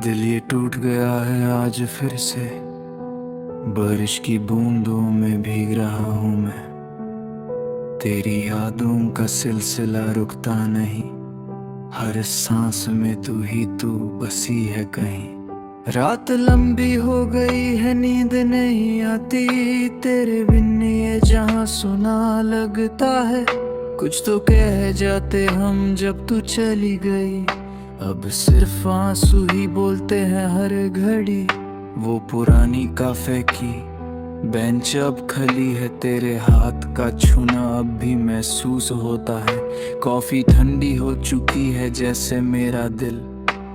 दिल ये टूट गया है आज फिर से। बारिश की बूंदों में भीग रहा हूँ मैं। तेरी यादों का सिलसिला रुकता नहीं। हर सांस में तू ही तू बसी है कहीं। रात लंबी हो गई है, नींद नहीं आती। तेरे बिन ये जहां सुना लगता है। कुछ तो कह जाते हम जब तू चली गई। अब सिर्फ आंसू ही बोलते हैं हर घड़ी। वो पुरानी काफे की बेंच अब खली है। तेरे हाथ का छूना अब भी महसूस होता है। कॉफी ठंडी हो चुकी है जैसे मेरा दिल।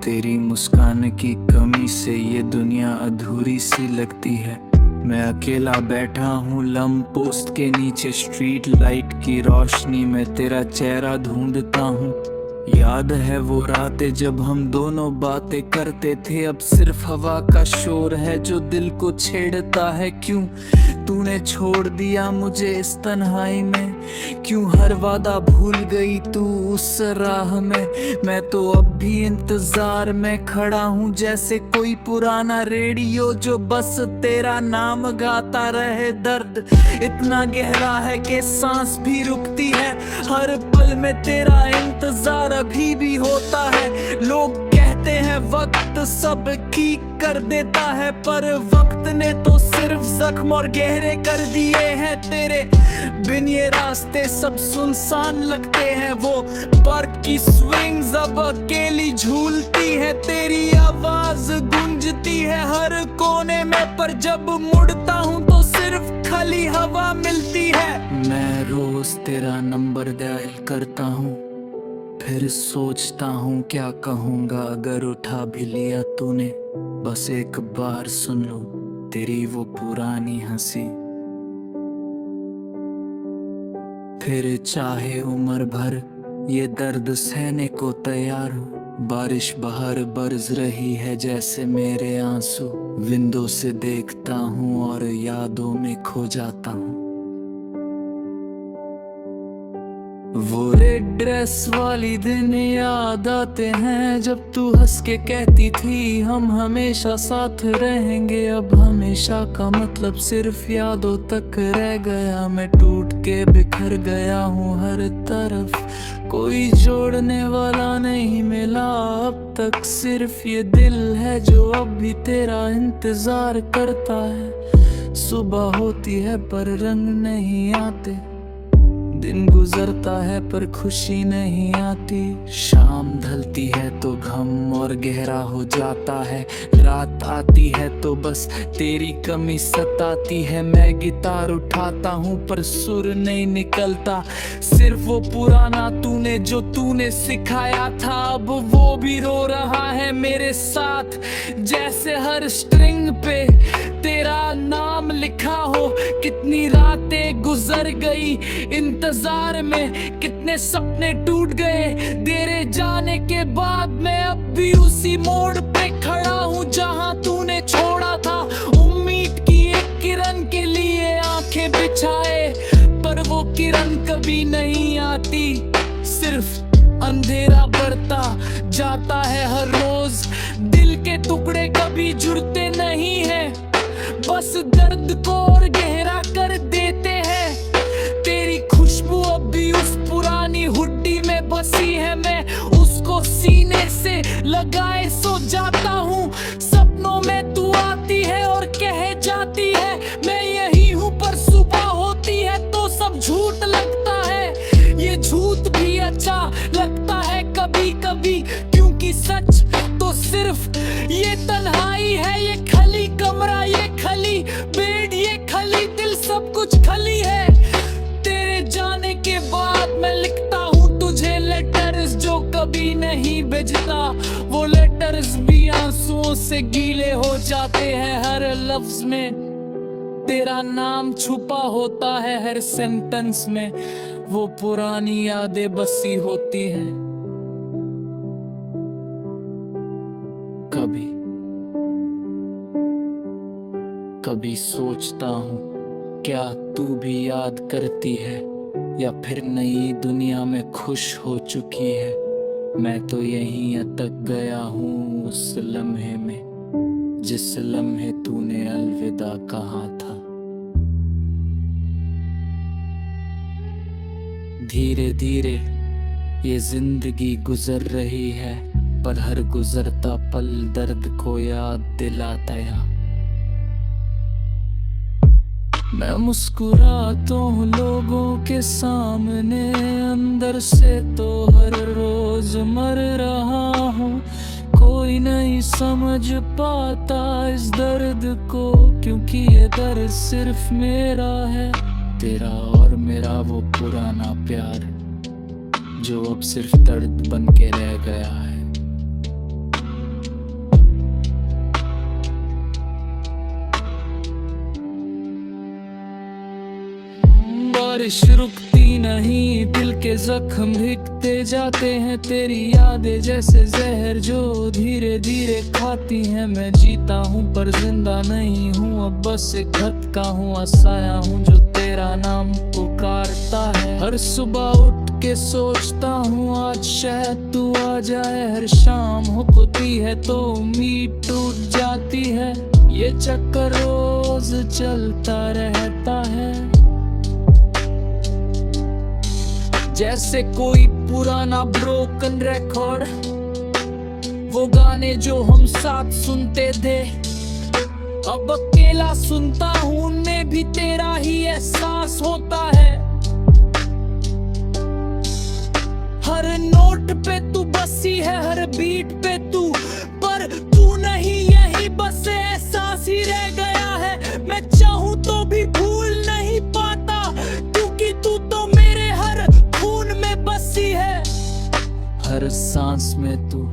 तेरी मुस्कान की कमी से ये दुनिया अधूरी सी लगती है। मैं अकेला बैठा हूँ लैंप पोस्ट के नीचे, स्ट्रीट लाइट की रोशनी में तेरा चेहरा ढूंढता हूँ। याद है वो रातें जब हम दोनों बातें करते थे। अब सिर्फ हवा का शोर है जो दिल को छेड़ता है। क्यों तूने छोड़ दिया मुझे इस तन्हाई में? क्यों हर वादा भूल गई तू उस राह में? मैं तो अब भी इंतजार में खड़ा हूँ, जैसे कोई पुराना रेडियो जो बस तेरा नाम गाता रहे। दर्द इतना गहरा है कि सांस भी रुकती है। हर पल में तेरा इंतजार अभी भी होता है। लोग कहते हैं वक्त सब ठीक कर देता है, पर वक्त ने तो सिर्फ जख्म और गहरे कर दिए हैं। तेरे बिन ये रास्ते सब सुनसान लगते हैं। वो पार्क की स्विंग्स अब अकेली झूलती है। तेरी आवाज गूंजती है हर कोने में, पर जब मुड़ता हूँ तो सिर्फ खाली हवा मिलती है। मैं रोज तेरा नंबर डायल करता हूँ, फिर सोचता हूँ क्या कहूँगा अगर उठा भी लिया तूने। बस एक बार सुन लो तेरी वो पुरानी हंसी। फिर चाहे उम्र भर ये दर्द सहने को तैयार हूँ। बारिश बाहर बरस रही है जैसे मेरे आंसू। विंडो से देखता हूँ और यादों में खो जाता हूँ। वो रेड ड्रेस वाली दिन याद आते हैं जब तू हंस के कहती थी हम हमेशा साथ रहेंगे। अब हमेशा का मतलब सिर्फ यादों तक रह गया। मैं टूट के बिखर गया हूँ हर तरफ, कोई जोड़ने वाला नहीं मिला अब तक। सिर्फ ये दिल है जो अब भी तेरा इंतजार करता है। सुबह होती है पर रंग नहीं आते, दिन गुजरता है पर खुशी नहीं आती। शाम ढलती है तो गम और गहरा हो जाता है। रात आती है तो बस तेरी कमी सताती है। मैं गिटार उठाता हूँ पर सुर नहीं निकलता। सिर्फ वो पुराना तूने जो तूने सिखाया था, अब वो भी रो रहा है मेरे साथ। जैसे हर स्ट्रिंग पे तेरा नाम लिखा हो। कितनी रातें गुजर गई इंतजार में, कितने सपने टूट गए तेरे जाने के बाद। मैं अब भी उसी मोड़ पे खड़ा हूँ जहाँ तूने छोड़ा था। उम्मीद की एक किरण के लिए आंखें बिछाए, पर वो किरण कभी नहीं आती। सिर्फ अंधेरा बढ़ता जाता है हर रोज। दिल के टुकड़े कभी जुड़ते नहीं है, बस दर्द को और गहरा कर देते हैं। तेरी खुशबू अब भी उस पुरानी हुड्डी में बसी है। मैं उसको सीने से लगाए सो जाता हूँ। सपनों में तू आती है और कह जाती है मैं यही हूँ, पर सुबह होती है तो सब झूठ लगता है। ये झूठ भी अच्छा लगता है कभी कभी, क्योंकि सच तो सिर्फ ये तन्हाई है। ये खली कमरा, ये खली बेड, ये खली दिल, सब कुछ खली है। तेरे जाने के बाद मैं लिखता हूँ तुझे लेटर्स जो कभी नहीं भेजता। वो लेटर्स भी आंसुओं से गीले हो जाते हैं। हर लफ्ज में तेरा नाम छुपा होता है, हर सेंटेंस में वो पुरानी यादें बसी होती हैं। कभी कभी सोचता हूँ क्या तू भी याद करती है, या फिर नई दुनिया में खुश हो चुकी है। मैं तो यहीं अटक गया हूँ उस लम्हे में जिस लम्हे तूने अलविदा कहा था। धीरे धीरे ये जिंदगी गुजर रही है, पर हर गुजरता पल दर्द को याद दिलाता है। मैं मुस्कुराता हूँ लोगों के सामने, अंदर से तो हर रोज मर रहा हूँ। कोई नहीं समझ पाता इस दर्द को, क्योंकि ये दर्द सिर्फ मेरा है। तेरा और मेरा वो पुराना प्यार जो अब सिर्फ दर्द बन के रह गया है। बारिश रुकती नहीं, दिल के जख्म भीगते जाते हैं। तेरी यादें जैसे जहर जो धीरे धीरे खाती हैं। मैं जीता हूँ पर जिंदा नहीं हूँ, अब बस एक भटका हूँ, असहाय हूँ जो तेरा नाम पुकारता है। हर सुबह उठ के सोचता हूँ आज शायद तू आ जाए। हर शाम होती है तो उम्मीद टूट जाती है। ये चक्कर रोज चलता रहता है, जैसे कोई पुराना ब्रोकन रिकॉर्ड। वो गाने जो हम साथ सुनते थे, अब अकेला सुनता हूँ, उनमें भी तेरा ही एहसास होता है। हर नोट पे तू बसी है, हर बीट पे तू, पर तू नहीं, यही बस एहसास ही रह गया है। मैं चाहूँ तो भी भूल नहीं पाता, क्योंकि तू तो मेरे हर खून में बसी है। हर सांस में तू,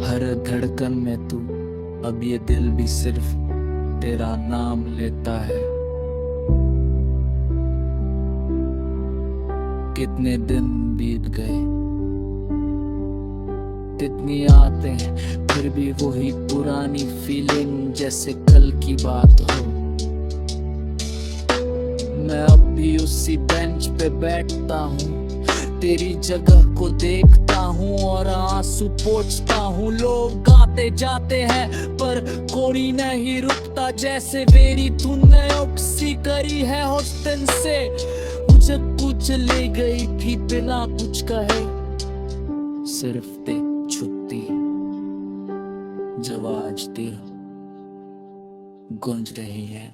हर धड़कन में तू, अब ये दिल भी सिर्फ तेरा नाम लेता है। कितने दिन बीत गए, कितनी आते हैं, फिर भी वही पुरानी फीलिंग जैसे कल की बात हो। मैं अब भी उसी बेंच पे बैठता हूँ, तेरी जगह को देखता हूँ और आंसू पोंछता हूँ। लोग गाते जाते हैं पर कोई नहीं रुकता, जैसे मेरी तूने उक्सी करी है उस दिन से। मुझे कुछ ले गई थी बिना कुछ कहे, सिर्फ ते छुट्टी जो आज दिल गूंज रही है।